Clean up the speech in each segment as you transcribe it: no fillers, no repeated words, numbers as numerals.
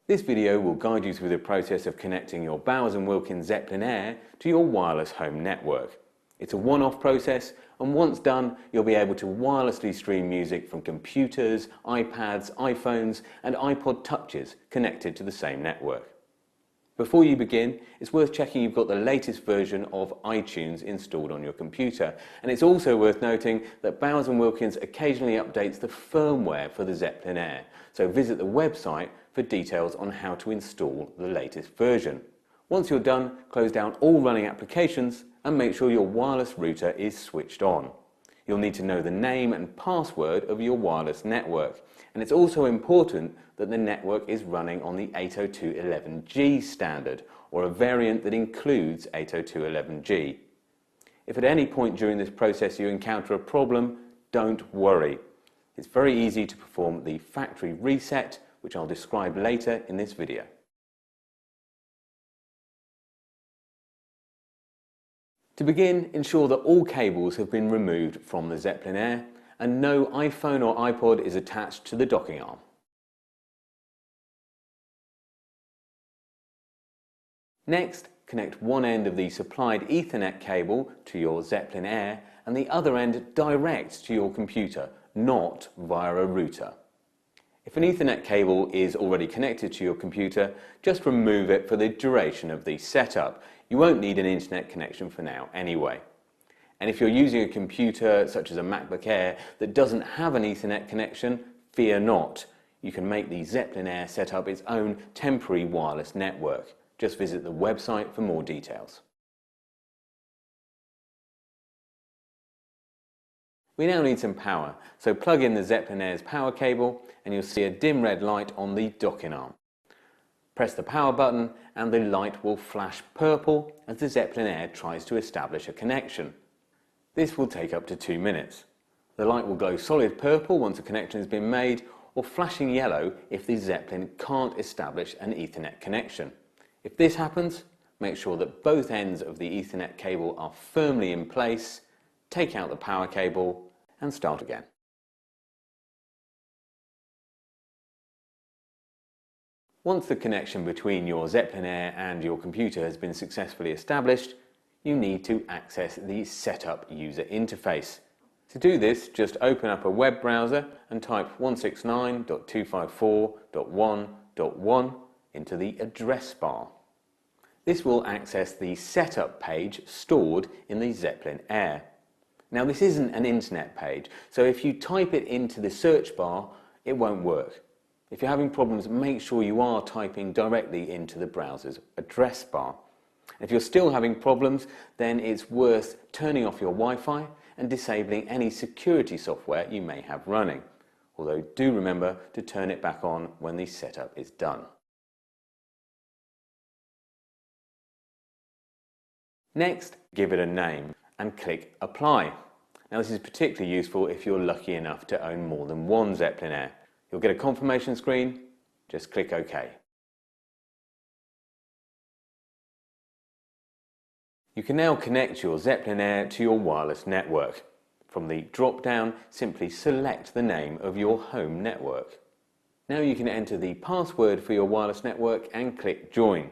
This video will guide you through the process of connecting your Bowers & Wilkins Zeppelin Air to your wireless home network. It's a one-off process, and once done, you'll be able to wirelessly stream music from computers, iPads, iPhones and iPod Touches connected to the same network. Before you begin, it's worth checking you've got the latest version of iTunes installed on your computer, and it's also worth noting that Bowers & Wilkins occasionally updates the firmware for the Zeppelin Air, so visit the website for details on how to install the latest version. Once you're done, close down all running applications and make sure your wireless router is switched on. You'll need to know the name and password of your wireless network, and it's also important that the network is running on the 802.11g standard, or a variant that includes 802.11g. If at any point during this process you encounter a problem, don't worry. It's very easy to perform the factory reset, which I'll describe later in this video. To begin, ensure that all cables have been removed from the Zeppelin Air and no iPhone or iPod is attached to the docking arm. Next, connect one end of the supplied Ethernet cable to your Zeppelin Air and the other end direct to your computer, not via a router. If an Ethernet cable is already connected to your computer, just remove it for the duration of the setup. You won't need an internet connection for now anyway. And if you're using a computer such as a MacBook Air that doesn't have an Ethernet connection, fear not. You can make the Zeppelin Air set up its own temporary wireless network. Just visit the website for more details. We now need some power, so plug in the Zeppelin Air's power cable and you'll see a dim red light on the docking arm. Press the power button and the light will flash purple as the Zeppelin Air tries to establish a connection. This will take up to 2 minutes. The light will glow solid purple once a connection has been made, or flashing yellow if the Zeppelin can't establish an Ethernet connection. If this happens, make sure that both ends of the Ethernet cable are firmly in place, take out the power cable and start again. Once the connection between your Zeppelin Air and your computer has been successfully established, you need to access the Setup user interface. To do this, just open up a web browser and type 169.254.1.1 into the address bar. This will access the setup page stored in the Zeppelin Air. Now, this isn't an internet page, so if you type it into the search bar, it won't work. If you're having problems, make sure you are typing directly into the browser's address bar. If you're still having problems, then it's worth turning off your Wi-Fi and disabling any security software you may have running. Although do remember to turn it back on when the setup is done. Next, give it a name and click Apply. Now, this is particularly useful if you're lucky enough to own more than one Zeppelin Air. You'll get a confirmation screen, just click OK. You can now connect your Zeppelin Air to your wireless network. From the drop-down, simply select the name of your home network. Now you can enter the password for your wireless network and click Join.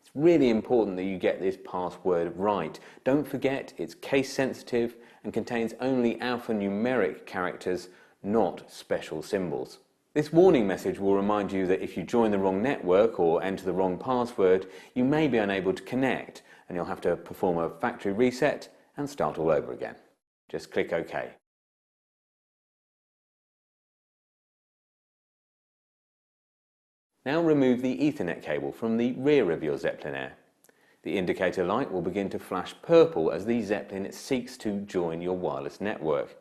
It's really important that you get this password right. Don't forget it's case sensitive and contains only alphanumeric characters, not special symbols. This warning message will remind you that if you join the wrong network or enter the wrong password, you may be unable to connect and you'll have to perform a factory reset and start all over again. Just click OK. Now remove the Ethernet cable from the rear of your Zeppelin Air. The indicator light will begin to flash purple as the Zeppelin seeks to join your wireless network.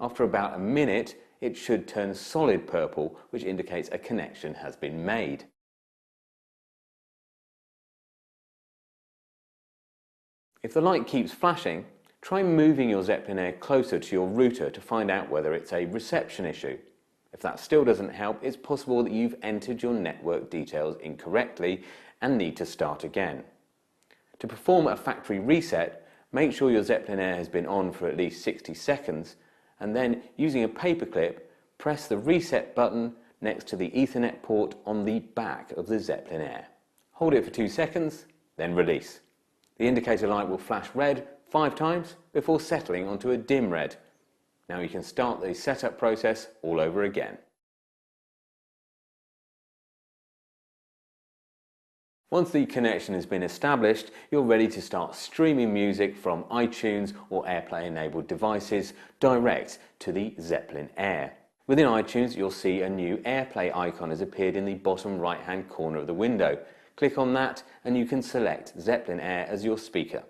After about a minute, it should turn solid purple, which indicates a connection has been made. If the light keeps flashing, try moving your Zeppelin Air closer to your router to find out whether it's a reception issue. If that still doesn't help, it's possible that you've entered your network details incorrectly and need to start again. To perform a factory reset, make sure your Zeppelin Air has been on for at least 60 seconds and then, using a paperclip, press the reset button next to the Ethernet port on the back of the Zeppelin Air. Hold it for 2 seconds, then release. The indicator light will flash red 5 times before settling onto a dim red. Now you can start the setup process all over again. Once the connection has been established, you're ready to start streaming music from iTunes or AirPlay enabled devices direct to the Zeppelin Air. Within iTunes, you'll see a new AirPlay icon has appeared in the bottom right hand corner of the window. Click on that and you can select Zeppelin Air as your speaker.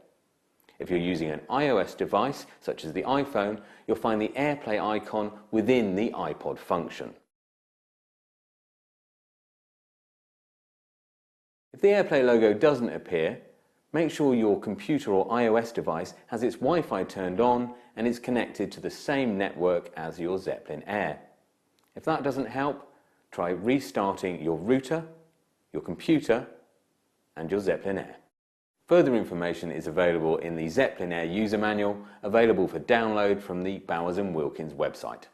If you're using an iOS device, such as the iPhone, you'll find the AirPlay icon within the iPod function. If the AirPlay logo doesn't appear, make sure your computer or iOS device has its Wi-Fi turned on and is connected to the same network as your Zeppelin Air. If that doesn't help, try restarting your router, your computer and your Zeppelin Air. Further information is available in the Zeppelin Air user manual, available for download from the Bowers & Wilkins website.